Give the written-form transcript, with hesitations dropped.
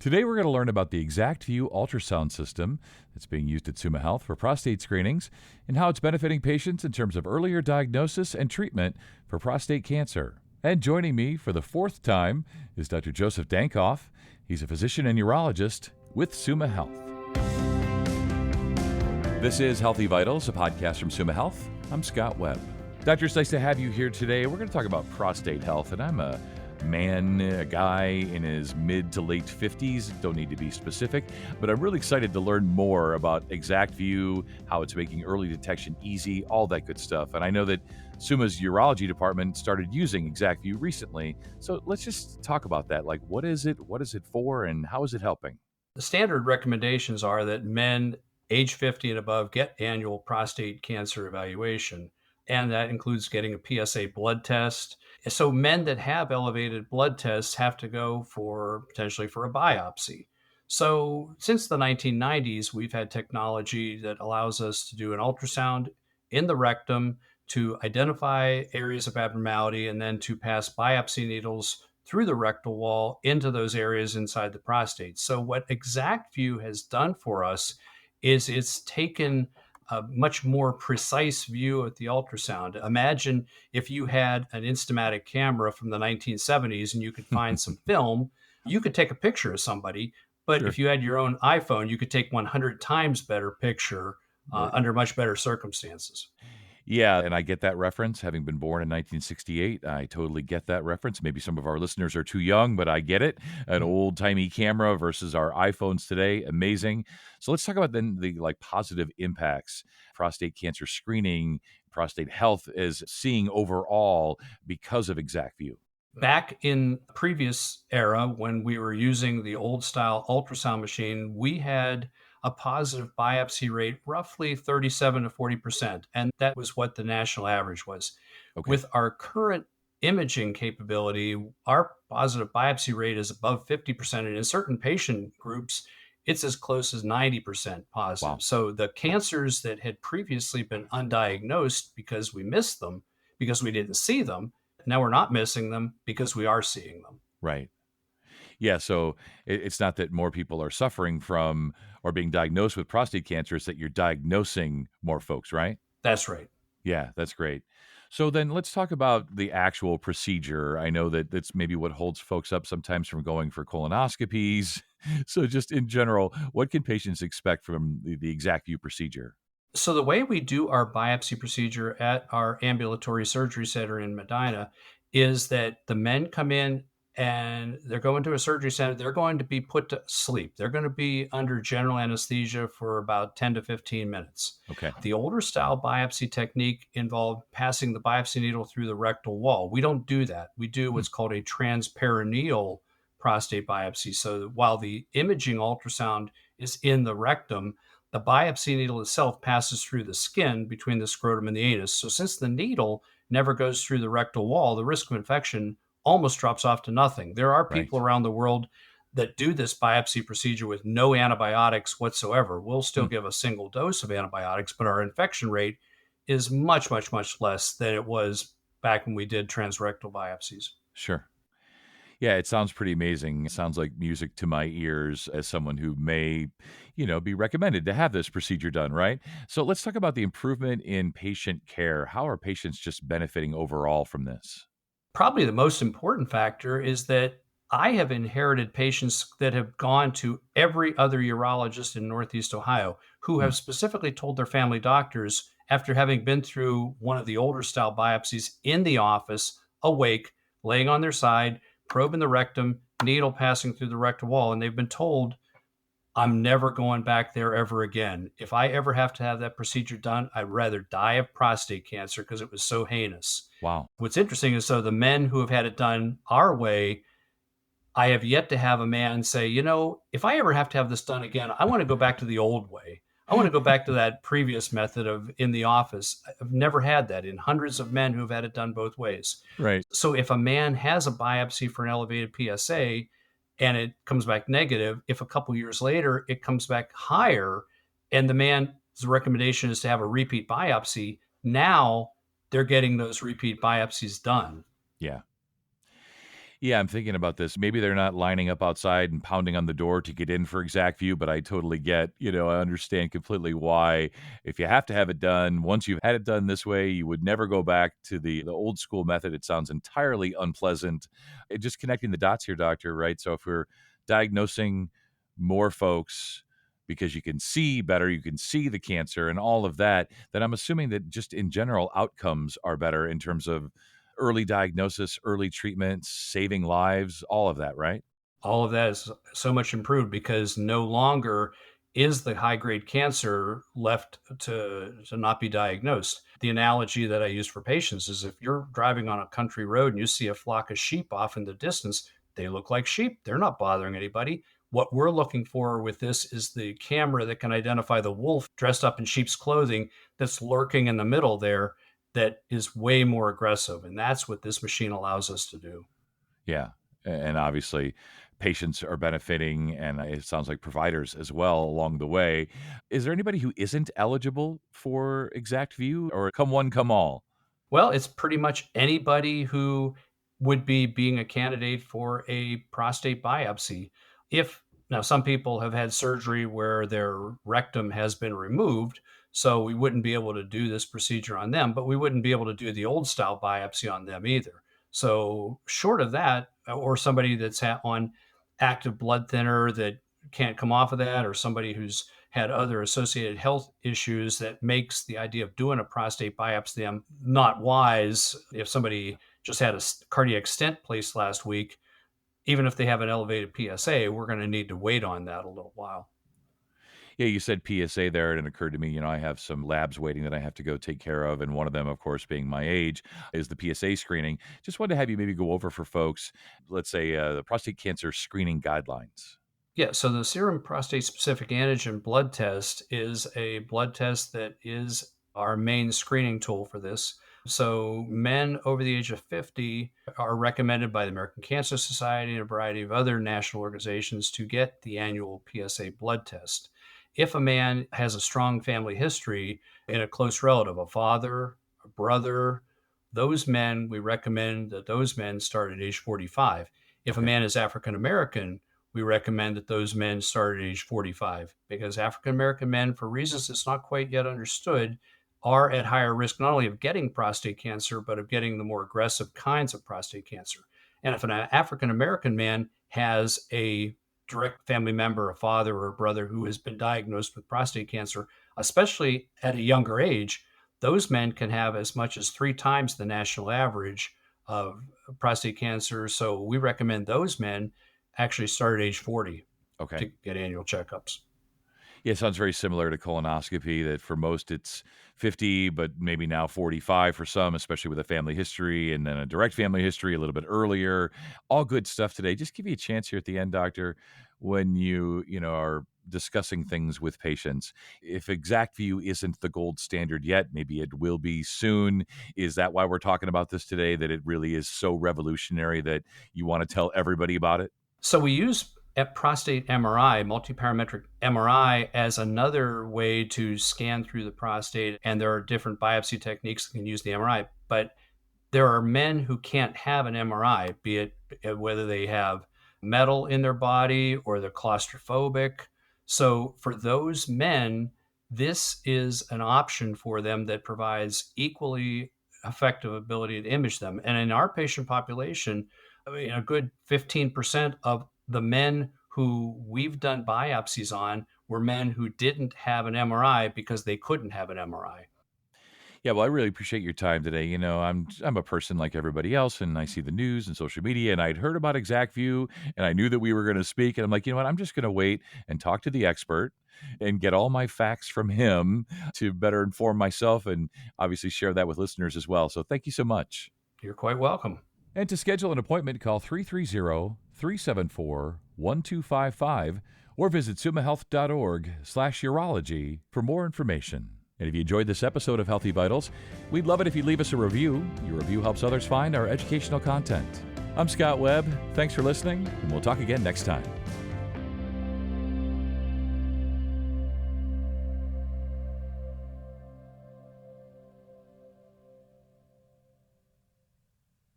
Today, we're going to learn about the ExactVu ultrasound system that's being used at Summa Health for prostate screenings and how it's benefiting patients in terms of earlier diagnosis and treatment for prostate cancer. And joining me for the fourth time is Dr. Joseph Dankoff. He's a physician and urologist with Summa Health. This is Healthy Vitals, a podcast from Summa Health. I'm Scott Webb. Doctor, it's nice to have you here today. We're going to talk about prostate health, and I'm a man, a guy in his mid to late 50s, don't need to be specific, but I'm really excited to learn more about ExactVu, how it's making early detection easy, all that good stuff. And I know that Summa's urology department started using ExactVu recently. So let's just talk about that. Like, what is it for, and how is it helping? The standard recommendations are that men age 50 and above get annual prostate cancer evaluation, and that includes getting a PSA blood test. So men that have elevated blood tests have to go potentially for a biopsy. So since the 1990s, we've had technology that allows us to do an ultrasound in the rectum to identify areas of abnormality and then to pass biopsy needles through the rectal wall into those areas inside the prostate. So what ExactVu has done for us is it's taken a much more precise view at the ultrasound. Imagine if you had an Instamatic camera from the 1970s and you could find some film, you could take a picture of somebody, but Sure. if you had your own iPhone, you could take 100 times better picture Right. under much better circumstances. Yeah, and I get that reference. Having been born in 1968, I totally get that reference. Maybe some of our listeners are too young, but I get it. An old-timey camera versus our iPhones today, amazing. So let's talk about then the positive impacts prostate cancer screening, prostate health is seeing overall because of ExactVu. Back in previous era, when we were using the old style ultrasound machine, we had a positive biopsy rate roughly 37 to 40%. And that was what the national average was. Okay. With our current imaging capability, our positive biopsy rate is above 50%. And in certain patient groups, it's as close as 90% positive. Wow. So the cancers that had previously been undiagnosed because we missed them, because we didn't see them, now we're not missing them because we are seeing them. Right. Yeah, so it's not that more people are suffering from or being diagnosed with prostate cancer, it's that you're diagnosing more folks, right? That's right. Yeah, that's great. So then let's talk about the actual procedure. I know that that's maybe what holds folks up sometimes from going for colonoscopies. So just in general, what can patients expect from the ExactVu procedure? So the way we do our biopsy procedure at our ambulatory surgery center in Medina is that the men come in and they're going to a surgery center. They're going to be put to sleep. They're going to be under general anesthesia for about 10 to 15 minutes. Okay. The older style biopsy technique involved passing the biopsy needle through the rectal wall. We don't do that. We do what's called a transperineal prostate biopsy. So while the imaging ultrasound is in the rectum, the biopsy needle itself passes through the skin between the scrotum and the anus. So since the needle never goes through the rectal wall, the risk of infection almost drops off to nothing. There are Right. people around the world that do this biopsy procedure with no antibiotics whatsoever. We'll still Hmm. give a single dose of antibiotics, but our infection rate is much, much, much less than it was back when we did transrectal biopsies. Sure. Yeah, it sounds pretty amazing. It sounds like music to my ears as someone who may, be recommended to have this procedure done, right? So let's talk about the improvement in patient care. How are patients just benefiting overall from this? Probably the most important factor is that I have inherited patients that have gone to every other urologist in Northeast Ohio who Hmm. have specifically told their family doctors after having been through one of the older style biopsies in the office, awake, laying on their side, probe in the rectum, needle passing through the rectal wall. And they've been told, I'm never going back there ever again. If I ever have to have that procedure done, I'd rather die of prostate cancer because it was so heinous. Wow. What's interesting is, so the men who have had it done our way, I have yet to have a man say, if I ever have to have this done again, I want to go back to the old way. I want to go back to that previous method of in the office. I've never had that in hundreds of men who've had it done both ways. Right. So if a man has a biopsy for an elevated PSA and it comes back negative, if a couple years later it comes back higher and the man's recommendation is to have a repeat biopsy, now they're getting those repeat biopsies done. Yeah. Yeah, I'm thinking about this. Maybe they're not lining up outside and pounding on the door to get in for ExactVu, but I totally get, I understand completely why. If you have to have it done, once you've had it done this way, you would never go back to the old school method. It sounds entirely unpleasant. Just connecting the dots here, doctor, right? So if we're diagnosing more folks because you can see better, you can see the cancer and all of that, then I'm assuming that just in general outcomes are better in terms of early diagnosis, early treatment, saving lives, all of that, right? All of that is so much improved because no longer is the high grade cancer left to not be diagnosed. The analogy that I use for patients is if you're driving on a country road and you see a flock of sheep off in the distance, they look like sheep. They're not bothering anybody. What we're looking for with this is the camera that can identify the wolf dressed up in sheep's clothing that's lurking in the middle there that is way more aggressive. And that's what this machine allows us to do. Yeah. And obviously, patients are benefiting, and it sounds like providers as well along the way. Is there anybody who isn't eligible for ExactVu, or come one, come all? Well, it's pretty much anybody who would be being a candidate for a prostate biopsy. If now some people have had surgery where their rectum has been removed, so we wouldn't be able to do this procedure on them, but we wouldn't be able to do the old style biopsy on them either. So short of that, or somebody that's on active blood thinner that can't come off of that, or somebody who's had other associated health issues that makes the idea of doing a prostate biopsy not wise. If somebody just had a cardiac stent placed last week, even if they have an elevated PSA, we're going to need to wait on that a little while. Yeah, you said PSA there, and it occurred to me, I have some labs waiting that I have to go take care of, and one of them, of course, being my age, is the PSA screening. Just wanted to have you maybe go over for folks, let's say, the prostate cancer screening guidelines. Yeah, so the serum prostate specific antigen blood test is a blood test that is our main screening tool for this. So men over the age of 50 are recommended by the American Cancer Society and a variety of other national organizations to get the annual PSA blood test. If a man has a strong family history in a close relative, a father, a brother, those men, we recommend that those men start at age 45. If a Okay. man is African American, we recommend that those men start at age 45 because African American men, for reasons that's not quite yet understood, are at higher risk not only of getting prostate cancer, but of getting the more aggressive kinds of prostate cancer. And if an African American man has a direct family member, a father or a brother who has been diagnosed with prostate cancer, especially at a younger age, those men can have as much as 3 times the national average of prostate cancer. So we recommend those men actually start at age 40 Okay. to get annual checkups. Yeah, it sounds very similar to colonoscopy, that for most it's 50, but maybe now 45 for some, especially with a family history and then a direct family history a little bit earlier. All good stuff today. Just give you a chance here at the end, doctor, when you are discussing things with patients. If ExactVu isn't the gold standard yet, maybe it will be soon. Is that why we're talking about this today, that it really is so revolutionary that you want to tell everybody about it? So we use prostate MRI, multiparametric MRI, as another way to scan through the prostate. And there are different biopsy techniques that can use the MRI. But there are men who can't have an MRI, be it whether they have metal in their body or they're claustrophobic. So for those men, this is an option for them that provides equally effective ability to image them. And in our patient population, I mean, a good 15% of the men who we've done biopsies on were men who didn't have an MRI because they couldn't have an MRI. Yeah, well, I really appreciate your time today. I'm a person like everybody else, and I see the news and social media, and I'd heard about ExactVu, and I knew that we were going to speak, and I'm like, you know what? I'm just going to wait and talk to the expert and get all my facts from him to better inform myself and obviously share that with listeners as well. So thank you so much. You're quite welcome. And to schedule an appointment, call 330-374-1255 or visit summahealth.org/urology for more information. And if you enjoyed this episode of Healthy Vitals, we'd love it if you leave us a review. Your review helps others find our educational content. I'm Scott Webb. Thanks for listening, and we'll talk again next time.